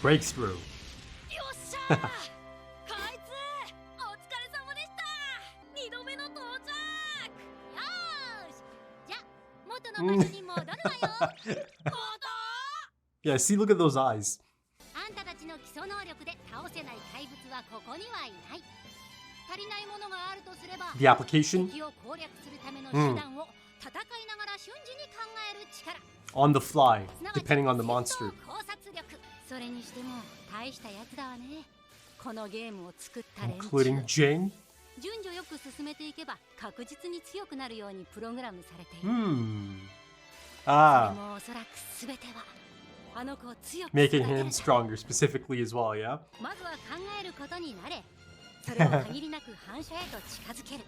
Breakthrough. よっしゃーこいつお疲れ様でした。2度目の到着。よーし、じゃ元の場所に戻るわよ。Yeah, see, look at those eyes. あんたたちの基礎能力で倒せない怪物はここにはいない。足りないものがあるとすれば、 The application? 敵を攻略するための手段を戦いながら瞬時に考える力。On the fly, depending on the monster. 考察力。それにしても大したやつだわね。このゲームを作った連中。 Including Ging? 順序よく進めていけば確実に強くなるようにプログラムされている。Ah, でもおそらく全てはあの子を強く making him stronger specifically as well, yeah? まずは考えることになれ。それを限りなく反射へと近づける。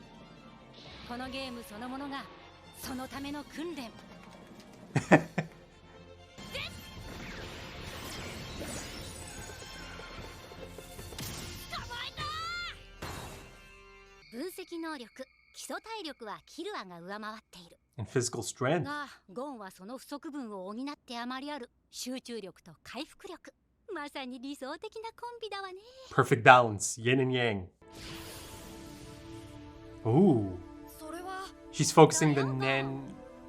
このゲームそのものがそのための訓練。分析能力、基礎体力はキルアが上回っている。 And physical strength. が、ゴンはその不足分を補ってあまりある集中力と回復力。まさに理想的なコンビだわね。 Perfect balance, yin and yang. Ooh. それは She's focusing the Nen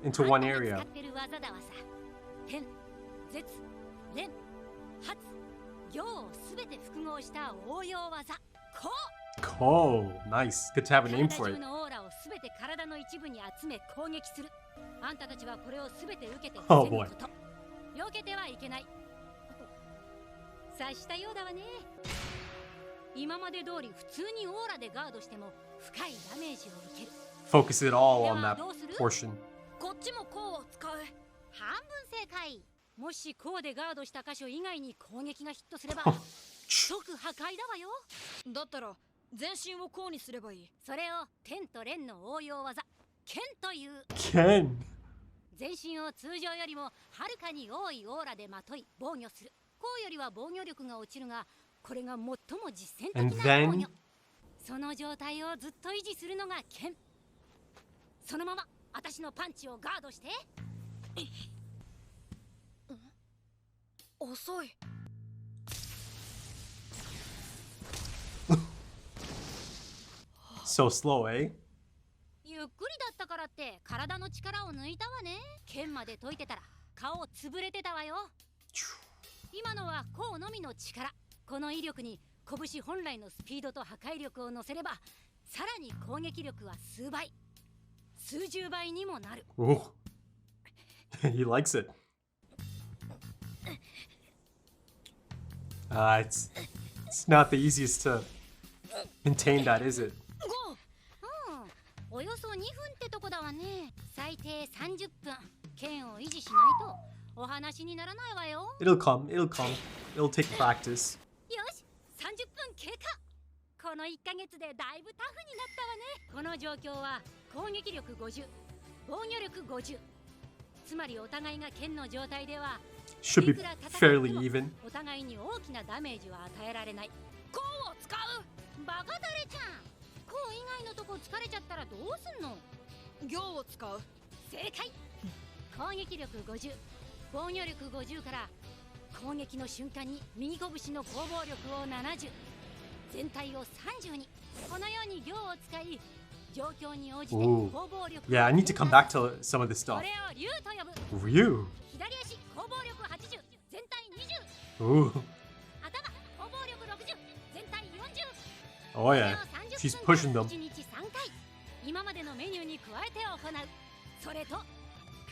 into one あんたが area. 使ってる技だわさ。天、絶、連、発、行をすべて複合した応用技。こう Oh, nice. Good to have a name 体 for 中 it. のオーラをすべて体の一部に集め攻撃する。あんたたちはこれをすべて受けて Oh 防ぐ boy. こと。避けてはいけない。察したようだわね。今まで通り普通にオーラでガードしても深いダメージを受ける。 Focus it all on that portion. こっちもこうを使う。半分正解。もしこうでガードした箇所以外に攻撃がヒットすれば即破壊だわよ。だったら全身をこうにすればいい。それを天と連の応用技、剣という。 Ken. 全身を通常よりもはるかに多いオーラでまとい防御する。こうよりは防御力が落ちるが、これが最も実践的 And な then 防御。その状態をずっと維持するのが剣。そのまま私のパンチをガードして。遅い。So slow, eh? ゆっくりだったからって体の力を抜いたわね。剣まで解いてたら顔潰れてたわよ。今のはこうのみの力。この威力に拳本来のスピードと破壊力を乗せれば、さらに攻撃力は数倍、数十倍にもなる。 Oh. He likes it. It's not the easiest to maintain that, is it? およそ2分ってとこだわね。最低30分剣を維持しないとお話にならないわよ。 It'll come. It'll take practice. よし、30分経過。この1ヶ月でだいぶタフになったわね。この状況は攻撃力50、防御力50。つまりお互いが剣の状態では Should be fairly even. お互いに大きなダメージは与えられない。こうを使う。バカタレちゃん。こう以外のとこ疲れちゃったらどうすんの。行を使う。正解。攻撃力50、防御力50から攻撃の瞬間に右拳の攻防力を70、全体を30に。このように行を使い、状況に応じて攻防力。 Yeah, I need to come back to some of this こ stuff. れを竜と呼ぶ。 Ryu. 左足攻防力80、全体20。 Ooh. 頭攻防力60、全体40。 Oh yeah. She's pushing them. 1日3回今までのメニューに加えて行う。それと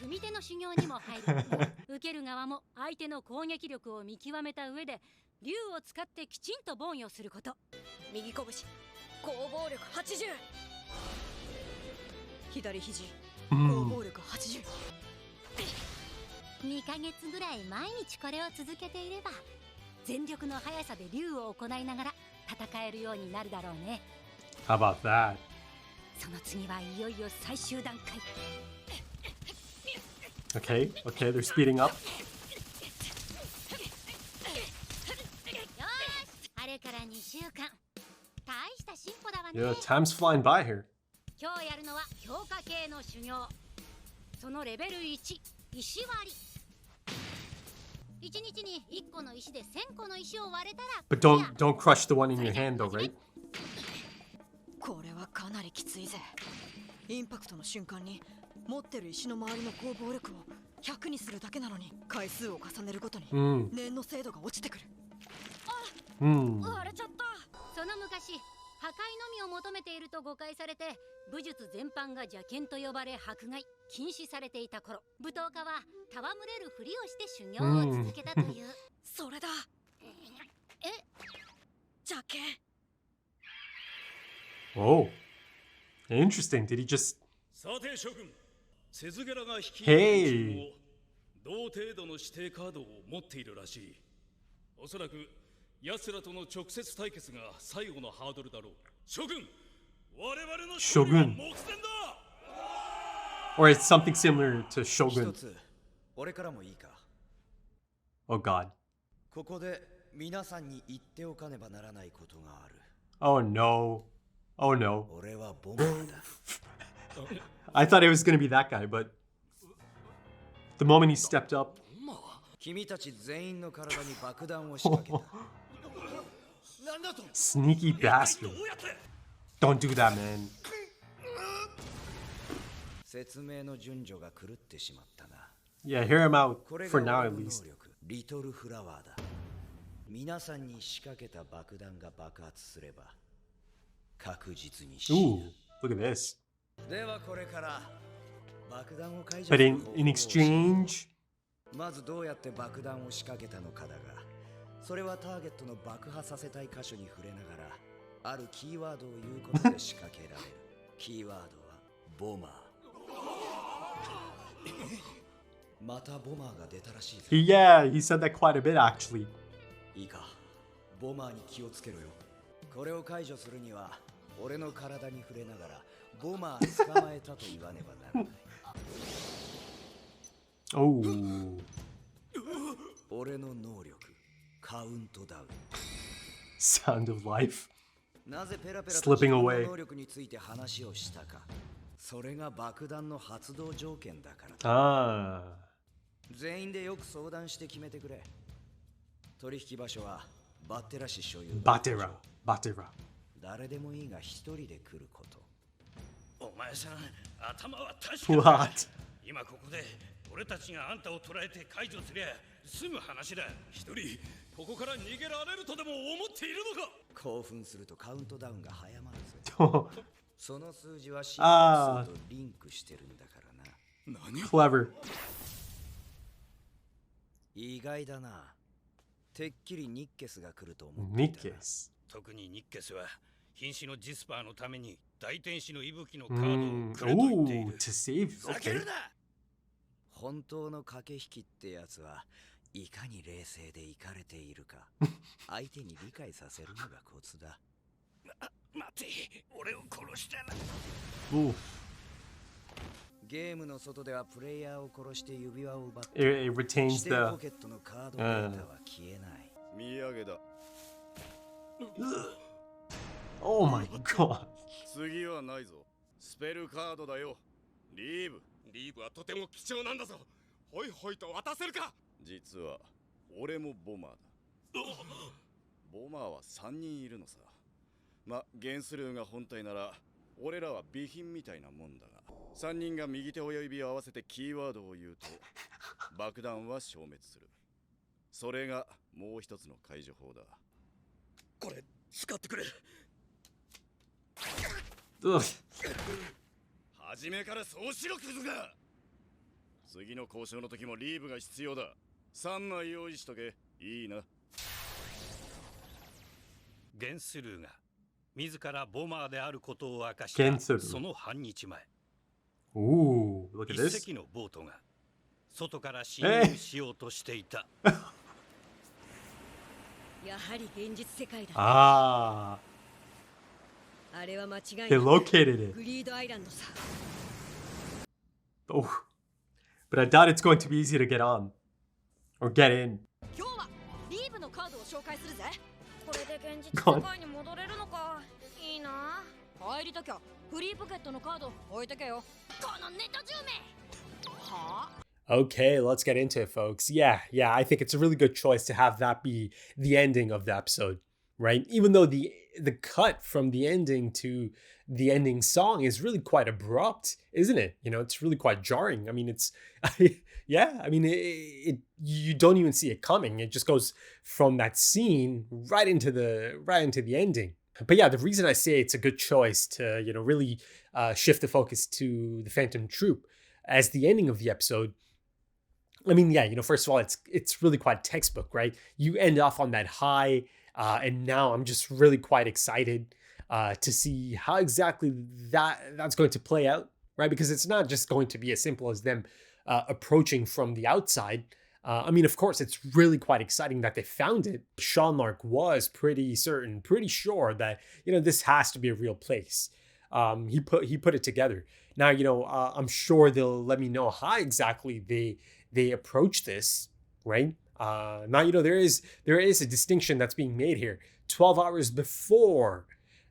組手の修行にも入る。受ける側も相手の攻撃力を見極めた上で竜を使ってきちんと防御すること。右拳攻防力80、左肘攻防力80。2ヶ月ぐらい毎日これを続けていれば全力の速さで竜を行いながら戦えるようになるだろうね。 How about that? その次はいよいよ最終段階。 Okay, they're speeding up. よし、あれから2週間。大した進歩だわね。 Yeah, time's flying by here. 今日やるのは強化系の修行。そのレベル1、石割り。1日に1個の石で1000個の石を割れたら But don't crush the one in your hand though, right? これはかなりきついぜ。インパクトの瞬間に持ってる石の周りの攻防力を100にするだけなのに回数を重ねるごとに念の精度が落ちてくる。割れちゃった。その昔破壊のみを求めていると誤解されて武術全般が邪剣と呼ばれ迫害禁止されていた頃、舞踏家は戯れるふりをして修行を続けたという。それだ。邪剣。Oh, interesting. Did he just? さて諸君、セズゲラが率いる Hey. 連中も同程度の指定カードを持っているらしい。おそらく奴らとの直接対決が最後のハードルだろう。諸君、我々の勝利は目前だ。 Or it's something similar to 一 Shogun. つ俺からもいいか。 Oh God. ここで皆さんに言っておかねばならないことがある。 Oh no. Oh no. 俺はボマーだ。 I thought it was gonna be that guy, but the moment he stepped up. 君たち全員の体に爆弾を仕掛けた。 Sneaky bastard. Don't do that, man. 説明の順序が狂ってしまったな。 Yeah, hear him out これが for now 俺 at の能 least. 力、リトルフラワーだ。皆さんに仕掛けた爆弾が爆発すれば確実に死 Ooh, ぬ。 look at this. ではこれから爆弾を解除 But する in 方法を in exchange, まずどうやって爆弾を仕掛けたのかだが、それはターゲットの爆破させたい箇所に触れながらあるキーワードを言うことで仕掛けられる。キーワードはボマー。またボマーが出たらしいぜ。 yeah, he said that quite a bit actually. いいか、ボマーに気をつけろよ。これを解除するには俺の体に触れながらボマー捕まえたと言わねばならない。 Oh, 俺の能力、カウントダウン。 sound of life. なぜペラペラ Slipping と自分 away. の能力について話をしたか。それが爆弾の発動条件だからだ。 Ah, 全員でよく相談して決めてくれ。取引場所はバッテラ市所有。 Batera, Batera. 誰でもいいが一人で来ること。お前さん、頭は確かだ。 What? 今ここで俺たちがあんたを捕らえて解除すりゃ済む話だ。一人ここから逃げられるとでも思っているのか。興奮するとカウントダウンが早まるぜ。 その数字は心拍数とリンクしてるんだからな。何？ Clever. 意外だな。てっきりニッケスが来ると思っていたな。 Nikis. 特にニッケスは瀕死のジスパーのために大天使の息吹のカードをくれと言ってい Oh, る。 to save. ふざけ Okay. るな。本当の駆け引きってやつはいかに冷静でイカれているか相手に理解させるのがコツだ。待て、俺を殺したな。 Ooh. ゲームの外ではプレイヤーを殺して指輪を奪って It retains 指定ポ the. ケットのカードデータは消えない。見上げだ。 Oh my God. 次はないぞ。スペルカードだよ。リーブ。リーブはとても貴重なんだぞ。ホイホイと渡せるか。実は俺もボマーだ。ボマーは3人いるのさ。ま、原数量が本体なら俺らは備品みたいなもんだが、3人が右手親指を合わせてキーワードを言うと爆弾は消滅する。それがもう一つの解除法だ。これ使ってくれ。 Ugh. 初めからそうしろクズが。次の交渉の時もリーブが必要だ。3枚用意しとけ。いいな。ゲンスルーが自らボマーであることを明かしたゲンスルーその半日前、 Ooh, look at 一 this. 隻のボートが外から侵入しようとしていた。やはり現実世界だ。 Ah, あれは間違い they なく located it. グリードアイランドさ。 Oh, but I doubt it's going to be easy to get on or get in. 今日はリーブのカードを紹介するぜ。これで現実世界に戻れるのか。いいな。入りたきゃフリーポケットのカード置いとけよ。このネット10名。は Okay, let's get into it, folks. Yeah, I think it's a really good choice to have that be the ending of the episode, right? Even though the cut from the ending to the ending song is really quite abrupt, isn't it? It's really quite jarring. I mean, it's yeah, I mean, you don't even see it coming. It just goes from that scene right into the ending. But yeah, the reason I say it's a good choice to, really shift the focus to the Phantom Troupe as the ending of the episode. I mean, yeah, first of all, it's really quite textbook, right? You end off on that high, and now I'm just really quite excited to see how exactly that's going to play out, right? Because it's not just going to be as simple as them approaching from the outside. I mean, of course, it's really quite exciting that they found it. Sean Lark was pretty sure that, this has to be a real place. He put it together. Now, I'm sure they'll let me know how exactly they approach this, right? Now, there is a distinction that's being made here. 12 hours before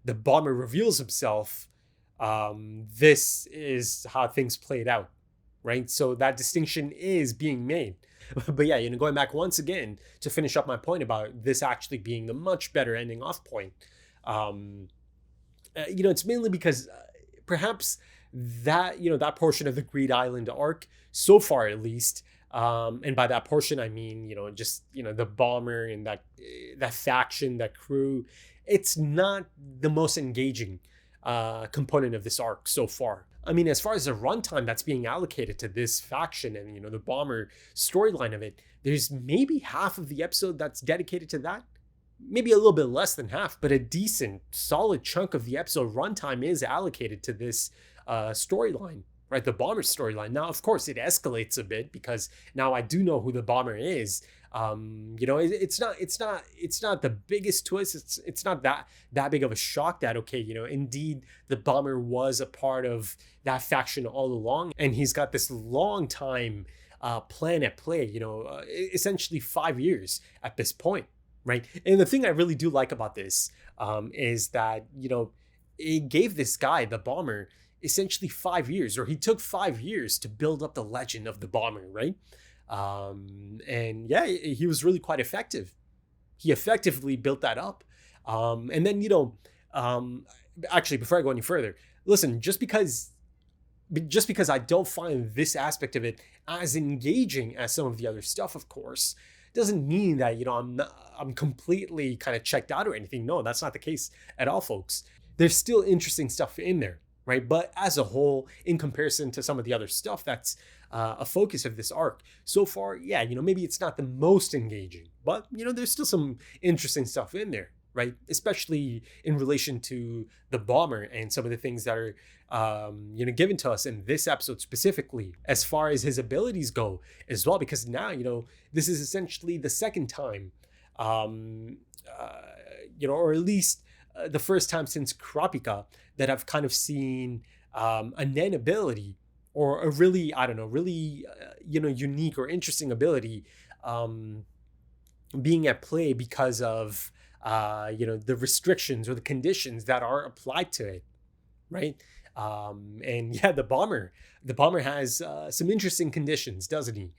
the bomber reveals himself, this is how things played out, right? So that distinction is being made. But yeah, going back once again to finish up my point about this actually being the much better ending off point. It's mainly because perhaps that, that portion of the Greed Island arc, so far at least, and by that portion I mean, just, the bomber and that faction, that crew, it's not the most engaging component of this arc so far. I mean, as far as the runtime that's being allocated to this faction and, the bomber storyline of it, there's maybe half of the episode that's dedicated to that. Maybe a little bit less than half, but a decent, solid chunk of the episode runtime is allocated to this storyline, right? The bomber storyline. Now, of course, it escalates a bit because now I do know who the bomber is. It's not the biggest twist. It's not that big of a shock that, okay, indeed the bomber was a part of that faction all along, and he's got this long time plan at play. Essentially 5 years at this point, right? And the thing I really do like about this is that it gave this guy, the bomber, essentially 5 years, or he took 5 years to build up the legend of the bomber, right? And yeah, he was really quite effective. He effectively built that up. And then, actually, before I go any further, listen, just because I don't find this aspect of it as engaging as some of the other stuff, of course, doesn't mean that, I'm completely kind of checked out or anything. No, that's not the case at all, folks. There's still interesting stuff in there, right? But as a whole, in comparison to some of the other stuff that's a focus of this arc so far, yeah, maybe it's not the most engaging, but there's still some interesting stuff in there, right? Especially in relation to the bomber and some of the things that are given to us in this episode specifically, as far as his abilities go as well, because now this is essentially the second time, or at least the first time since Kurapika that I've kind of seen a Nen ability, or a really, unique or interesting ability being at play because of, the restrictions or the conditions that are applied to it, right? And yeah, the bomber has some interesting conditions, doesn't he?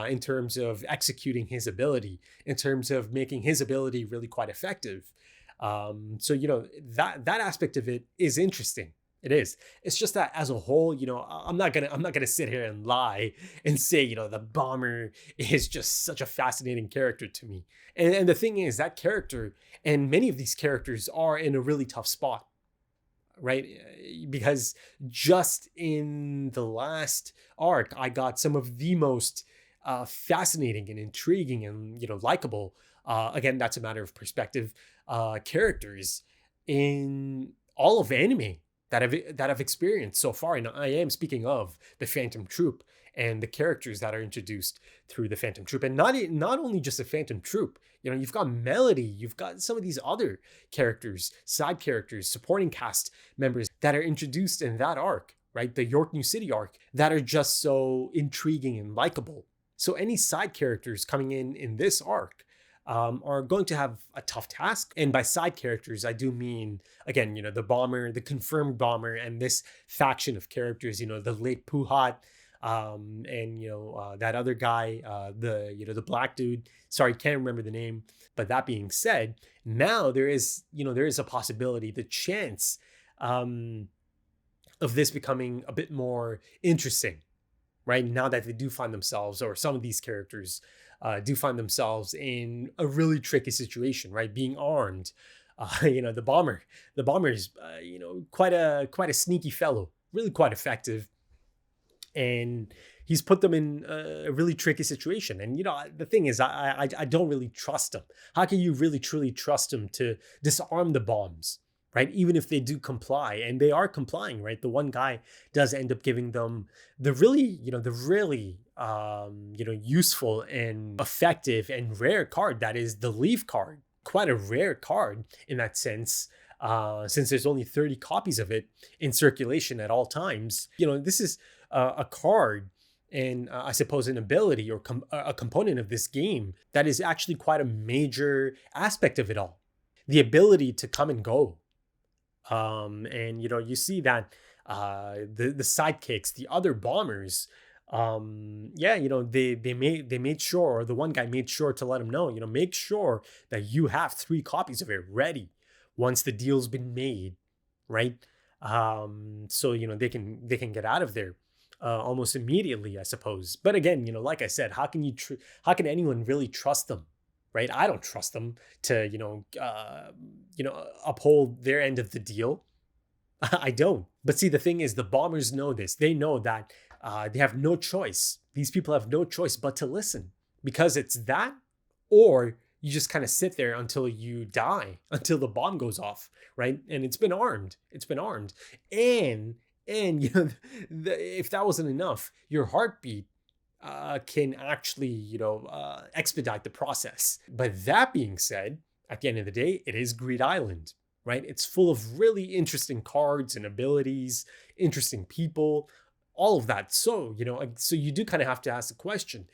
In terms of executing his ability, in terms of making his ability really quite effective. So, that aspect of it is interesting. It is. It's just that as a whole, I'm not gonna sit here and lie and say, the bomber is just such a fascinating character to me. And the thing is, that character and many of these characters are in a really tough spot, right? Because just in the last arc, I got some of the most fascinating and intriguing and, likable, again, that's a matter of perspective, characters in all of anime that I've experienced so far. And I am speaking of the Phantom Troupe and the characters that are introduced through the Phantom Troupe. And not only just the Phantom Troupe, you've got Melody, you've got some of these other characters, side characters, supporting cast members that are introduced in that arc, right? The York New City arc, that are just so intriguing and likable. So any side characters coming in this arc are going to have a tough task. And by side characters, I do mean, again, the bomber, the confirmed bomber, and this faction of characters, the late Puhat, And that other guy, the black dude. Sorry, can't remember the name. But that being said, now there is a possibility, the chance of this becoming a bit more interesting, right? Now that they do find themselves, or some of these characters do find themselves in a really tricky situation, right? Being armed. The bomber is, quite a sneaky fellow, really quite effective. And he's put them in a really tricky situation. And, the thing is, I don't really trust him. How can you really, truly trust him to disarm the bombs, right? Even if they do comply, and they are complying, right? The one guy does end up giving them the really useful and effective and rare card that is the leaf card. Quite a rare card in that sense, since there's only 30 copies of it in circulation at all times. This is a card and I suppose an ability or a component of this game that is actually quite a major aspect of it all. The ability to come and go. And you see that the sidekicks, the other bombers, they made sure, or the one guy made sure to let him know, make sure that you have 3 copies of it ready once the deal's been made, right? So they can get out of there almost immediately, I suppose. But again, like I said, how can anyone really trust them, right? I don't trust them to uphold their end of the deal. I don't. But see, the thing is, the bombers know this. They know that they have no choice. These people have no choice but to listen, because it's that, or you just kind of sit there until you die, until the bomb goes off, right? And it's been armed. And if that wasn't enough, your heartbeat can actually, expedite the process. But that being said, at the end of the day, it is Greed Island, right? It's full of really interesting cards and abilities, interesting people, all of that. So, so you do kind of have to ask the question,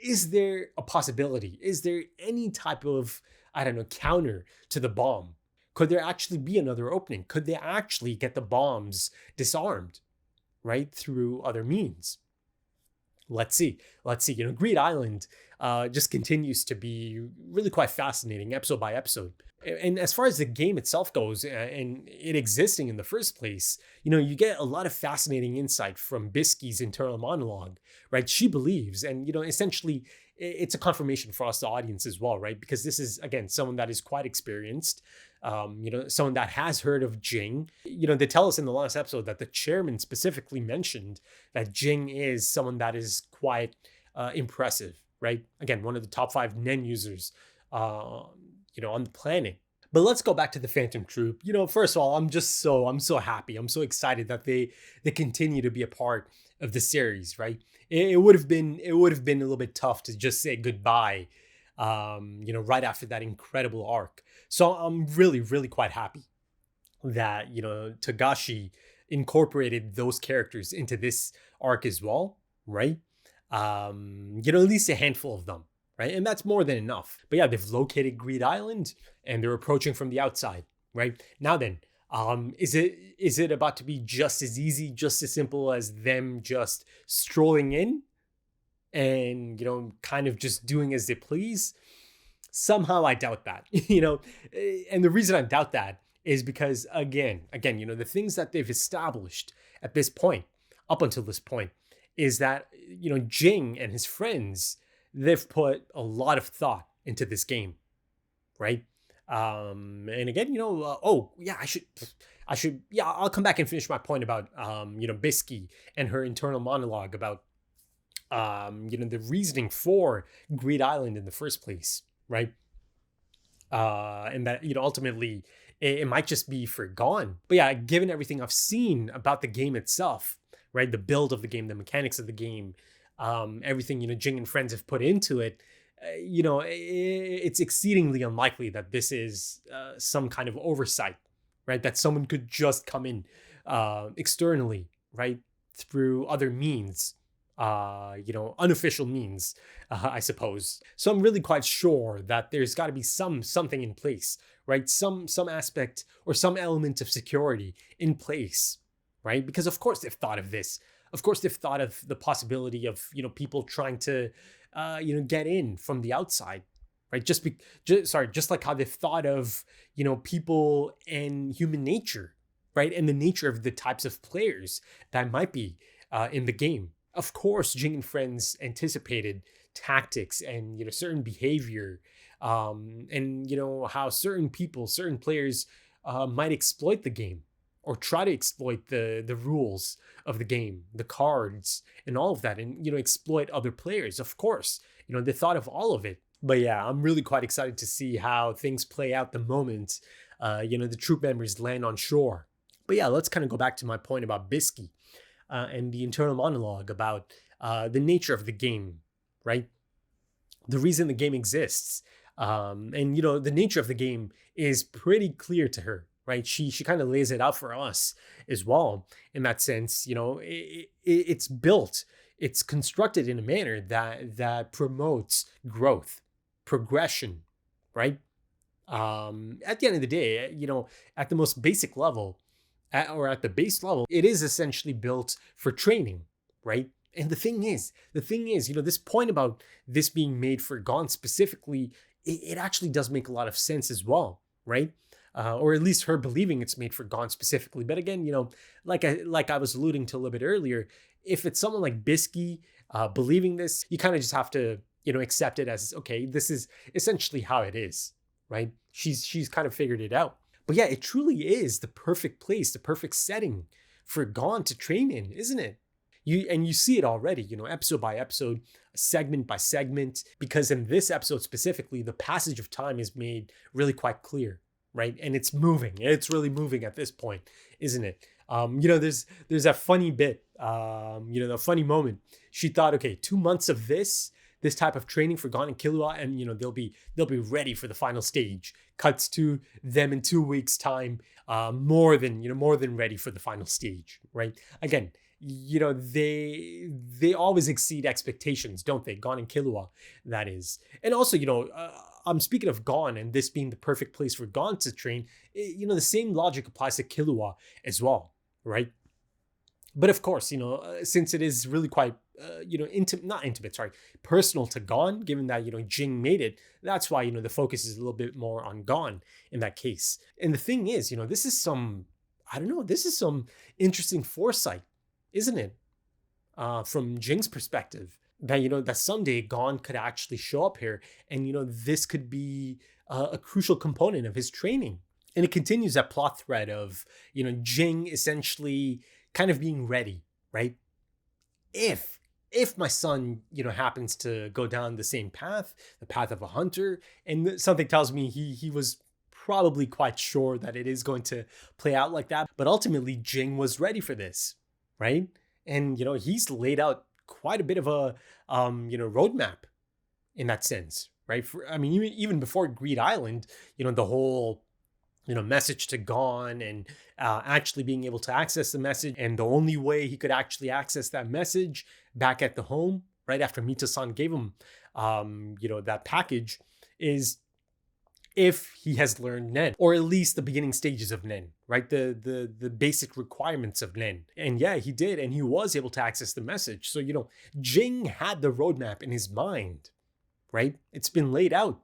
is there a possibility? Is there any type of, counter to the bomb? Could there actually be another opening? Could they actually get the bombs disarmed, right? Through other means? Let's see. Greed Island just continues to be really quite fascinating episode by episode. And as far as the game itself goes, and it existing in the first place, you get a lot of fascinating insight from Biscuit's internal monologue, right? She believes, and, essentially it's a confirmation for us, the audience, as well, right? Because this is, again, someone that is quite experienced, someone that has heard of Ging. They tell us in the last episode that the chairman specifically mentioned that Ging is someone that is quite impressive, right? Again, one of the top 5 Nen users, on the planet. But let's go back to the Phantom Troupe. First of all, I'm so happy. I'm so excited that they continue to be a part of the series, right? It would have been a little bit tough to just say goodbye, right after that incredible arc. So I'm really, really quite happy that, Togashi incorporated those characters into this arc as well, right? At least a handful of them. Right. And that's more than enough. But yeah, they've located Greed Island and they're approaching from the outside. Right. Now then, is it about to be just as easy, just as simple as them just strolling in and, kind of just doing as they please? Somehow I doubt that, and the reason I doubt that is because, again, the things that they've established at this point, up until this point, is that, Ging and his friends, they've put a lot of thought into this game, right? And again, I'll come back and finish my point about, Biscuit and her internal monologue about, the reasoning for Greed Island in the first place, right? And that, ultimately it might just be forgone. But yeah, given everything I've seen about the game itself, right? The build of the game, the mechanics of the game, everything, Ging and friends have put into it, it's exceedingly unlikely that this is some kind of oversight, right? That someone could just come in externally, right? Through other means, unofficial means, I suppose. So I'm really quite sure that there's got to be something in place, right? Some aspect or some element of security in place, right? Because of course they've thought of this Of course, they've thought of the possibility of, people trying to, get in from the outside, right? Just like how they've thought of, people and human nature, right? And the nature of the types of players that might be in the game. Of course, Ging and friends anticipated tactics and, certain behavior, and, how certain players might exploit the game or try to exploit the rules of the game, the cards and all of that, and, exploit other players. Of course, they thought of all of it. But yeah, I'm really quite excited to see how things play out the moment, the troop members land on shore. But yeah, let's kind of go back to my point about Biscuit and the internal monologue about the nature of the game, right? The reason the game exists. And, the nature of the game is pretty clear to her, right? She kind of lays it out for us as well. In that sense, it's built, it's constructed in a manner that promotes growth, progression, right? At the end of the day, at the most basic level, at the base level, it is essentially built for training, right? And the thing is, this point about this being made for Gon specifically, it actually does make a lot of sense as well, right? Or at least her believing it's made for Gon specifically. But again, like I was alluding to a little bit earlier, if it's someone like Biscuit believing this, you kind of just have to, accept it as, okay, this is essentially how it is, right? She's kind of figured it out. But yeah, it truly is the perfect place, the perfect setting for Gon to train in, isn't it? You see it already, episode by episode, segment by segment, because in this episode specifically, the passage of time is made really quite clear, right? And it's moving. It's really moving at this point, isn't it? There's a funny bit, a funny moment. She thought, okay, 2 months of this type of training for Gon and Killua, and they'll be ready for the final stage. Cuts to them in 2 weeks' time, more than ready for the final stage, right? Again, they always exceed expectations, don't they? Gon and Killua, that is. And also, I'm speaking of Gon and this being the perfect place for Gon to train. The same logic applies to Killua as well, right? But of course, since it is really quite, personal to Gon, given that, Ging made it, that's why, the focus is a little bit more on Gon in that case. And the thing is, this is some interesting foresight, isn't it? From Jing's perspective, that, that someday Gon could actually show up here and, this could be a crucial component of his training. And it continues that plot thread of, Ging essentially kind of being ready, right? If my son, happens to go down the same path, the path of a hunter, and something tells me he was probably quite sure that it is going to play out like that. But ultimately, Ging was ready for this, right? And, he's laid out quite a bit of a, roadmap in that sense, right? Even before Greed Island, the whole, message to Gon and actually being able to access the message. And the only way he could actually access that message back at the home, right after Mita-san gave him, that package, is if he has learned Nen, or at least the beginning stages of Nen, right? The basic requirements of Nen. And yeah, he did, and he was able to access the message. So, Ging had the roadmap in his mind, right? It's been laid out.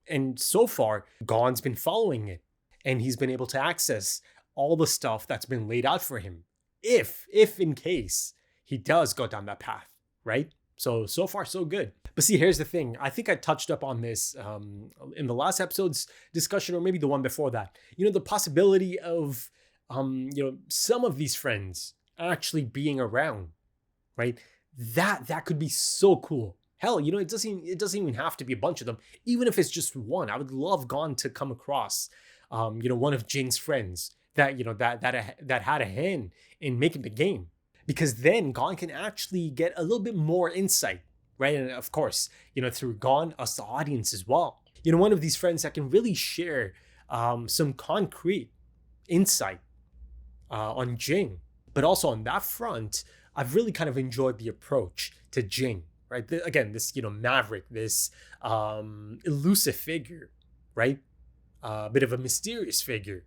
And so far, Gon's been following it. And he's been able to access all the stuff that's been laid out for him. If in case he does go down that path, right? So far, so good. But see, here's the thing. I think I touched up on this in the last episode's discussion, or maybe the one before that. The possibility of, some of these friends actually being around, right? That could be so cool. Hell, it doesn't even have to be a bunch of them. Even if it's just one, I would love Gon to come across, one of Jing's friends that had a hand in making the game, because then Gon can actually get a little bit more insight, right? And of course, through Gon, us the audience as well. One of these friends that can really share some concrete insight on Ging. But also on that front, I've really kind of enjoyed the approach to Ging, right? Again, this maverick, this elusive figure, right? A bit of a mysterious figure,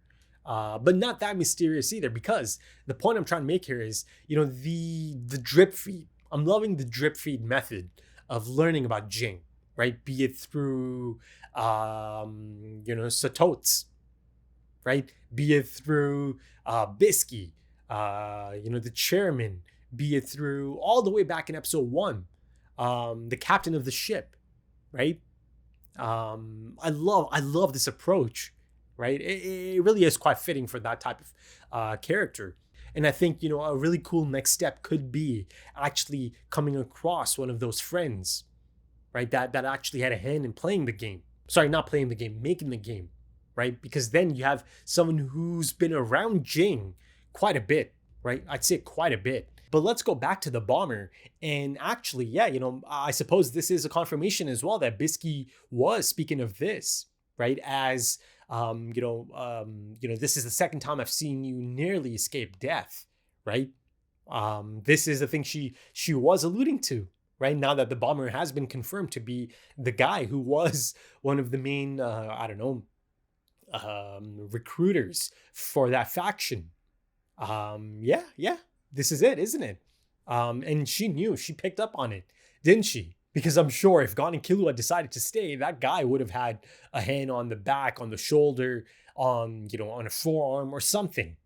but not that mysterious either, because the point I'm trying to make here is, the drip feed. I'm loving the drip feed method of learning about Ging, right? Be it through, Satotes, right? Be it through Biscuit, the chairman, be it through all the way back in episode 1, the captain of the ship, right? I love this approach, right? It really is quite fitting for that type of character. And I think, a really cool next step could be actually coming across one of those friends, right? That actually had a hand in playing the game. Sorry, not playing the game, making the game, right? Because then you have someone who's been around Ging quite a bit, right? I'd say quite a bit. But let's go back to the bomber. And actually, yeah, I suppose this is a confirmation as well that Biscuit was speaking of this, right? As, this is the second time I've seen you nearly escape death, right? This is the thing she was alluding to, right? Now that the bomber has been confirmed to be the guy who was one of the main, recruiters for that faction. Yeah, this is it, isn't it? And she picked up on it, didn't she? Because I'm sure if Gon and Killua decided to stay, that guy would have had a hand on the back, on the shoulder, on a forearm or something,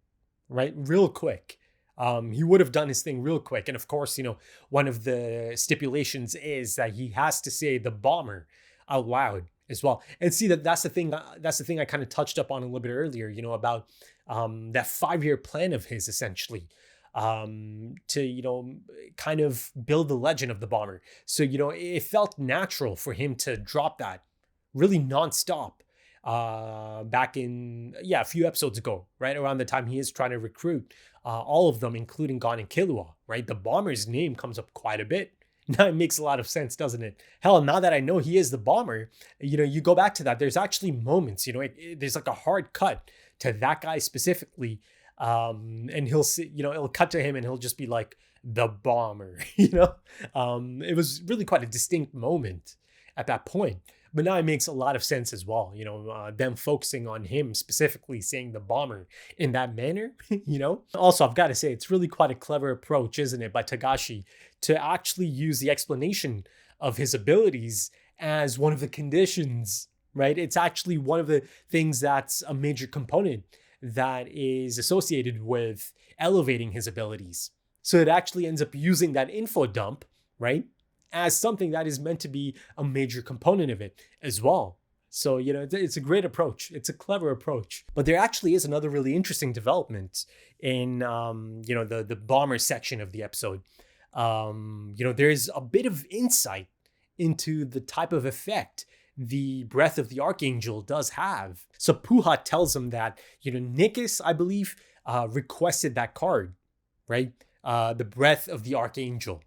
right? Real quick. He would have done his thing real quick. And of course, one of the stipulations is that he has to say the bomber out loud as well. And see, that's the thing I kind of touched up on a little bit earlier, about that 5-year plan of his, essentially, to kind of build the legend of the bomber. So it felt natural for him to drop that really nonstop back in a few episodes ago, right around the time he is trying to recruit all of them, including Gon and Killua, right? The bomber's name comes up quite a bit. Now it makes a lot of sense, doesn't it? Hell, now that I know he is the bomber, you go back to that, there's actually moments, there's like a hard cut to that guy specifically. And he'll see, it'll cut to him and he'll just be like, the bomber, it was really quite a distinct moment at that point. But now it makes a lot of sense as well, them focusing on him specifically saying the bomber in that manner, Also, I've got to say, it's really quite a clever approach, isn't it, by Togashi to actually use the explanation of his abilities as one of the conditions, right? It's actually one of the things that's a major component that is associated with elevating his abilities. So it actually ends up using that info dump, right, as something that is meant to be a major component of it as well. So, it's a great approach. It's a clever approach. But there actually is another really interesting development in, the bomber section of the episode. There's a bit of insight into the type of effect the breath of the Archangel does have. So Puha tells him that, Nikis, I believe, requested that card, right? The breath of the Archangel.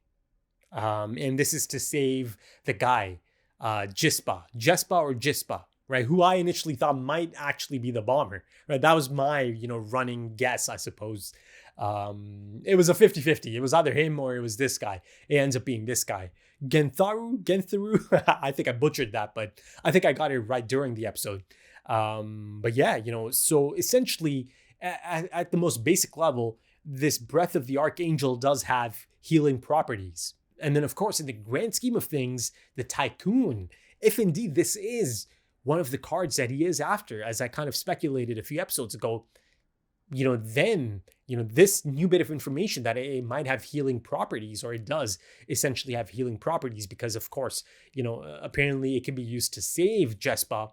And this is to save the guy, Jespa or Jispa, right? Who I initially thought might actually be the bomber, right? That was my, running guess, I suppose. It was a 50-50. It was either him or it was this guy. It ends up being this guy. Gentharu. I think I butchered that, but I think I got it right during the episode. But yeah, so essentially at the most basic level, this breath of the Archangel does have healing properties. And then of course, in the grand scheme of things, the Tycoon, if indeed this is one of the cards that he is after, as I kind of speculated a few episodes ago, then, this new bit of information that it might have healing properties, or it does essentially have healing properties because, of course, apparently it can be used to save Jespa.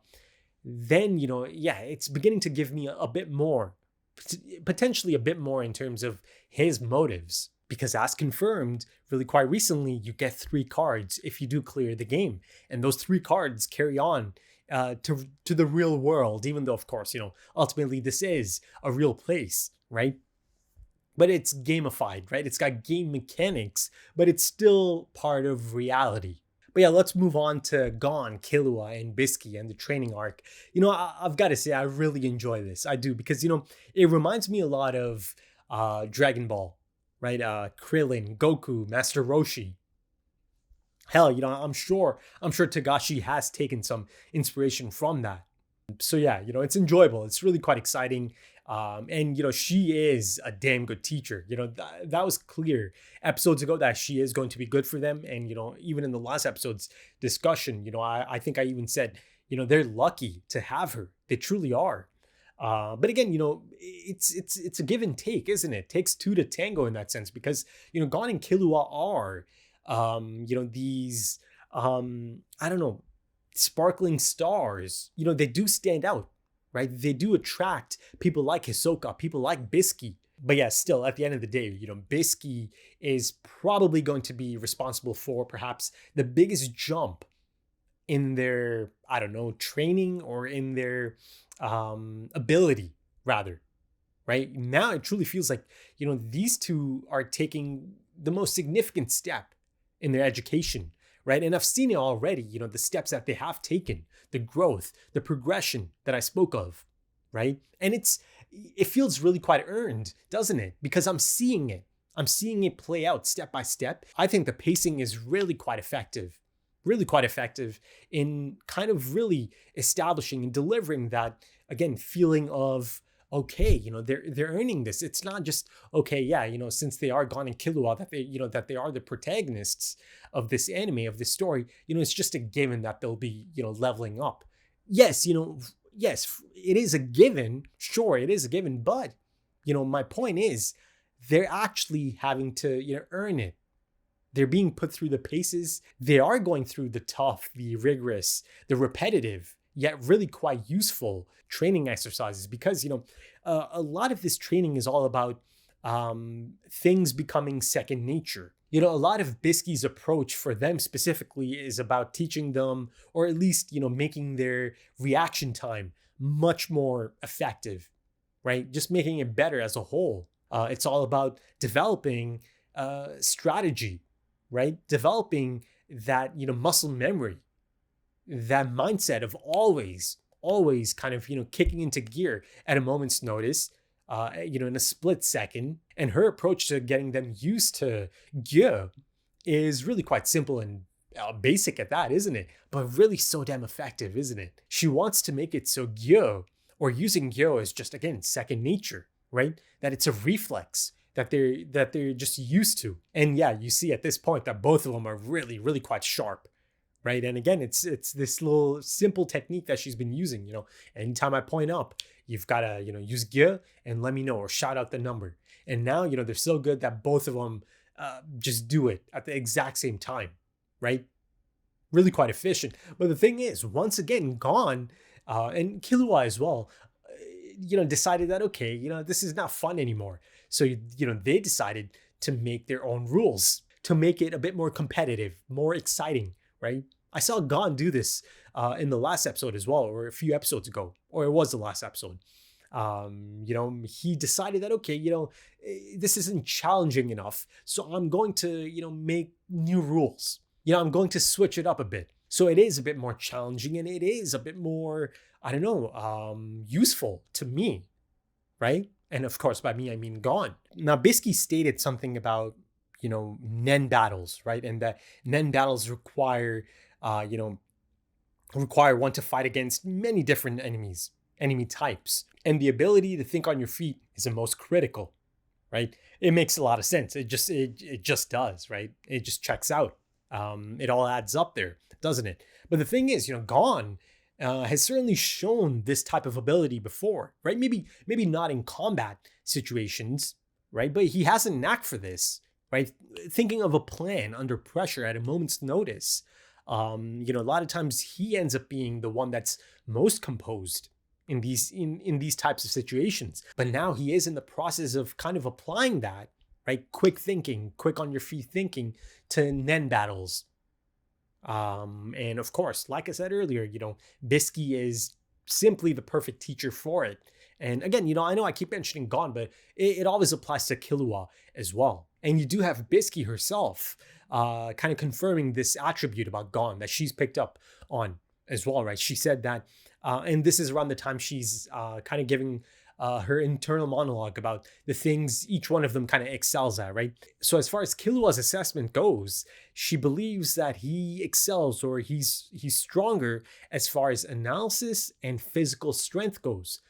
Then, it's beginning to give me a bit more, potentially a bit more in terms of his motives. Because as confirmed, really quite recently, you get 3 cards if you do clear the game. And those 3 cards carry on to the real world, even though, of course, ultimately this is a real place, right? But it's gamified, right? It's got game mechanics, but it's still part of reality. But yeah, let's move on to Gon, Killua, and Biscuit and the training arc. I've got to say, I really enjoy this. I do, because, it reminds me a lot of Dragon Ball, right? Krillin, Goku, Master Roshi. Hell, I'm sure Togashi has taken some inspiration from that. So yeah, it's enjoyable. It's really quite exciting. And she is a damn good teacher. That was clear episodes ago that she is going to be good for them. And even in the last episode's discussion, I think I even said, they're lucky to have her. They truly are. But again, it's a give and take, isn't it? Takes two to tango in that sense, because Gon and Killua are these I don't know, sparkling stars. They do stand out, right? They do attract people like Hisoka, people like Biscuit. But yeah, still at the end of the day, Biscuit is probably going to be responsible for perhaps the biggest jump in their, I don't know, training, or in their ability rather, right? Now it truly feels like, these two are taking the most significant step in their education, right? And I've seen it already, the steps that they have taken, the growth, the progression that I spoke of, right? And it feels really quite earned, doesn't it? Because I'm seeing it. I'm seeing it play out step by step. I think the pacing is really quite effective in kind of really establishing and delivering that, again, feeling of, okay, they're earning this. It's not just, okay, yeah, since they are Gon and Killua, that they are the protagonists of this anime, of this story, it's just a given that they'll be, leveling up. Yes, yes, it is a given. Sure, it is a given. But, my point is, they're actually having to, earn it. They're being put through the paces. They are going through the tough, the rigorous, the repetitive, yet really quite useful training exercises, because, a lot of this training is all about things becoming second nature. A lot of Biscuit's approach for them specifically is about teaching them, or at least, making their reaction time much more effective, right? Just making it better as a whole. It's all about developing strategy, right? Developing that, muscle memory, that mindset of always kind of, kicking into gear at a moment's notice, in a split second. And her approach to getting them used to gear is really quite simple and basic at that, isn't it? But really so damn effective, isn't it? She wants to make it so gear, or using gear, is just, again, second nature, right? That it's a reflex that they're just used to. And yeah, you see at this point that both of them are really, really quite sharp, right? And again, it's this little simple technique that she's been using. Anytime I point up, you've got to, use gear and let me know, or shout out the number. And now, they're so good that both of them just do it at the exact same time, right? Really quite efficient. But the thing is, once again, Gon and Killua as well, decided that, okay, this is not fun anymore. So, they decided to make their own rules, to make it a bit more competitive, more exciting, right? I saw Gon do this in the last episode as well, or a few episodes ago, or it was the last episode. He decided that, okay, this isn't challenging enough, so I'm going to, make new rules. I'm going to switch it up a bit. So it is a bit more challenging, and it is a bit more, I don't know, useful to me, right? And of course, by me, I mean Gon. Now, Biscuit stated something about, Nen battles, right? And that Nen battles require one to fight against many different enemy types. And the ability to think on your feet is the most critical, right? It makes a lot of sense. It just does, right? It just checks out. It all adds up there, doesn't it? But the thing is, Gon has certainly shown this type of ability before, right? Maybe not in combat situations, right? But he has a knack for this, right? Thinking of a plan under pressure at a moment's notice. A lot of times he ends up being the one that's most composed in these types of situations. But now he is in the process of kind of applying that, right? Quick thinking, quick on your feet thinking to Nen battles. And of course, like I said earlier, Biscuit is simply the perfect teacher for it. And again, I know I keep mentioning Gon, but it always applies to Killua as well. And you do have Biscuit herself kind of confirming this attribute about Gon that she's picked up on as well, right? She said that, and this is around the time she's kind of giving her internal monologue about the things each one of them kind of excels at, right? So as far as Killua's assessment goes, she believes that he excels, or he's stronger as far as analysis and physical strength goes.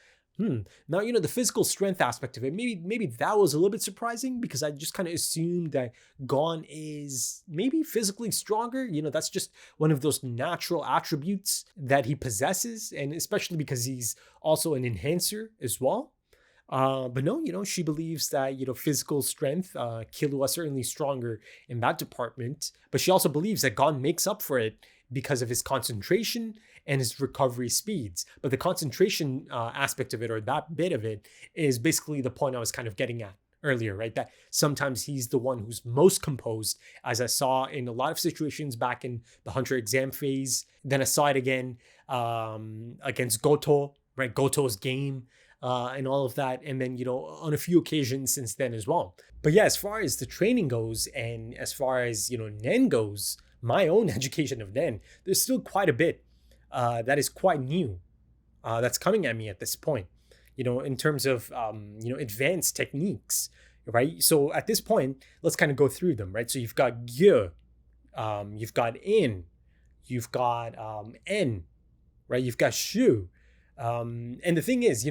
Now, the physical strength aspect of it, maybe that was a little bit surprising, because I just kind of assumed that Gon is maybe physically stronger. That's just one of those natural attributes that he possesses, and especially because he's also an enhancer as well. But no, she believes that, physical strength, Killua certainly stronger in that department, but she also believes that Gon makes up for it because of his concentration and his recovery speeds. But the concentration aspect of it, or that bit of it, is basically the point I was kind of getting at earlier, right? That sometimes he's the one who's most composed, as I saw in a lot of situations back in the Hunter exam phase. Then I saw it again against Goto, right? Goto's game and all of that. And then, on a few occasions since then as well. But yeah, as far as the training goes, and as far as, Nen goes, my own education of Nen, there's still quite a bit that is quite new that's coming at me at this point, in terms of, advanced techniques, right? So at this point, let's kind of go through them, right? So you've got Gye, you've got In, you've got En, right? You've got Shu. And the thing is,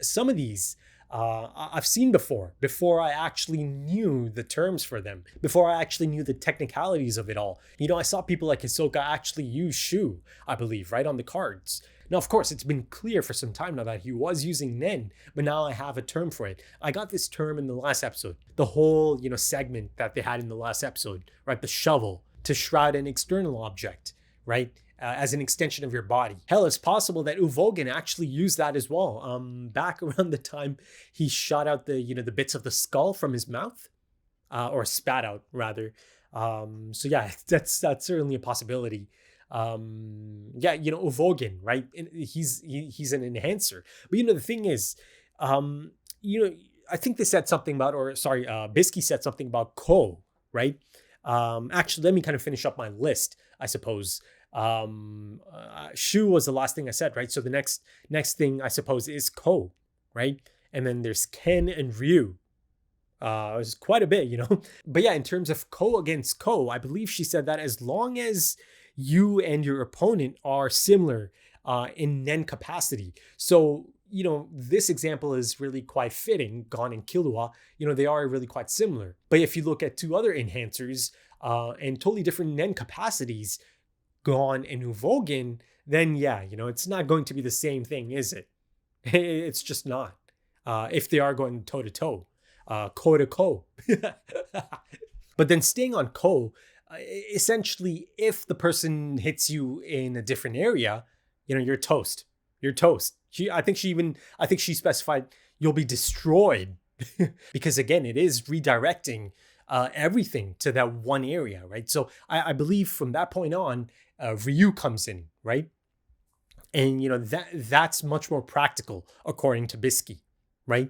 some of these I've seen before I actually knew the terms for them, before I actually knew the technicalities of it all. I saw people like Hisoka actually use Shu, I believe, right, on the cards. Now, of course, it's been clear for some time now that he was using Nen, but now I have a term for it. I got this term in the last episode, the whole, segment that they had in the last episode, right? The shovel, to shroud an external object, right? As an extension of your body. Hell, it's possible that Uvogin actually used that as well. Back around the time he shot out the bits of the skull from his mouth, or spat out rather. So yeah, that's certainly a possibility. Uvogin, right? He's an enhancer. But the thing is, I think they said something about, Biscuit said something about Ko, right? Actually, let me kind of finish up my list, I suppose. Shu was the last thing I said, right? So the next thing I suppose is Ko, right? And then there's Ken and Ryu. It's quite a bit, But yeah, in terms of Ko against Ko, I believe she said that as long as you and your opponent are similar in Nen capacity. So, this example is really quite fitting. Gon and Killua, they are really quite similar. But if you look at two other enhancers and totally different Nen capacities, Gon and Uvogin, then yeah, it's not going to be the same thing, is it? It's just not. If they are going toe to toe, Ko to Ko. But then staying on Ko, essentially, if the person hits you in a different area, you're toast. You're toast. I think she specified you'll be destroyed because again, it is redirecting everything to that one area, right? So I believe from that point on, Ryu comes in, right? And that's much more practical according to Biscuit, right?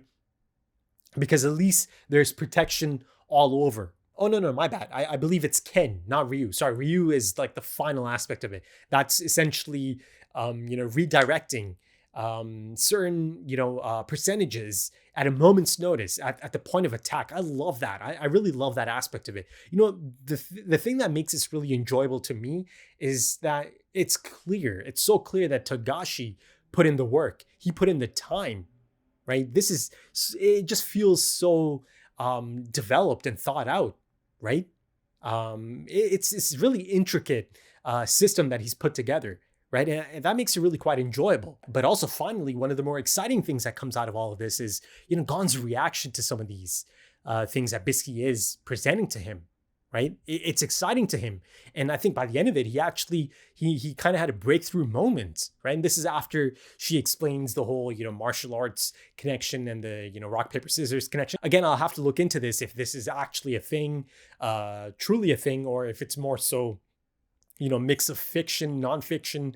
Because at least there's protection all over. Oh no, my bad. I believe it's Ken, not Ryu. Sorry, Ryu is like the final aspect of it. That's essentially redirecting certain percentages at a moment's notice at the point of attack. I love that. I really love that aspect of it. The thing that makes this really enjoyable to me is that it's clear. It's so clear that Togashi put in the work. He put in the time, right? It just feels so developed and thought out, right? It's really intricate system that he's put together. Right. And that makes it really quite enjoyable. But also, finally, one of the more exciting things that comes out of all of this is, Gon's reaction to some of these things that Biscuit is presenting to him. Right. It's exciting to him. And I think by the end of it, he actually he kind of had a breakthrough moment. Right. And this is after she explains the whole, martial arts connection and the, rock, paper, scissors connection. Again, I'll have to look into this if this is actually a thing, truly a thing, or if it's more so mix of fiction, nonfiction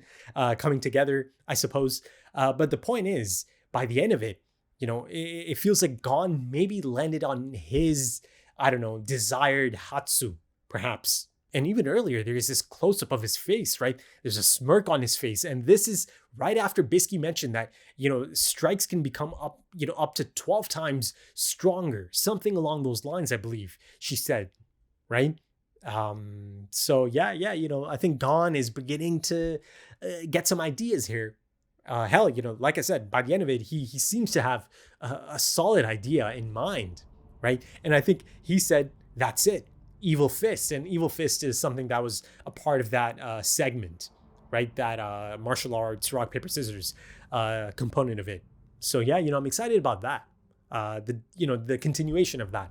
coming together, I suppose. But the point is, by the end of it, it feels like Gon maybe landed on his, I don't know, desired Hatsu, perhaps, And even earlier, there is this close-up of his face, right? There's a smirk on his face. And this is right after Biscuit mentioned that, strikes can become up to 12 times stronger. Something along those lines, I believe she said, right? So yeah, I think Gon is beginning to get some ideas here. Hell, like I said, by the end of it, he seems to have a solid idea in mind, right? And I think he said, that's it. Evil Fist. And Evil Fist is something that was a part of that segment, right? That martial arts, rock, paper, scissors component of it. So yeah, I'm excited about that. The continuation of that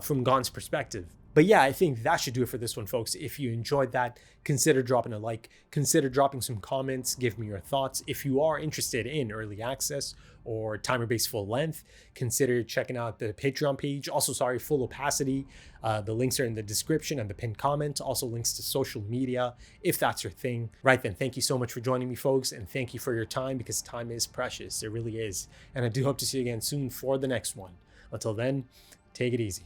from Gon's perspective. But yeah, I think that should do it for this one, folks. If you enjoyed that, consider dropping a like, consider dropping some comments, give me your thoughts. If you are interested in early access or timer-based full length, consider checking out the Patreon page. Also, full opacity. The links are in the description and the pinned comment. Also links to social media, if that's your thing. Right then, thank you so much for joining me, folks, and thank you for your time, because time is precious. It really is. And I do hope to see you again soon for the next one. Until then, take it easy.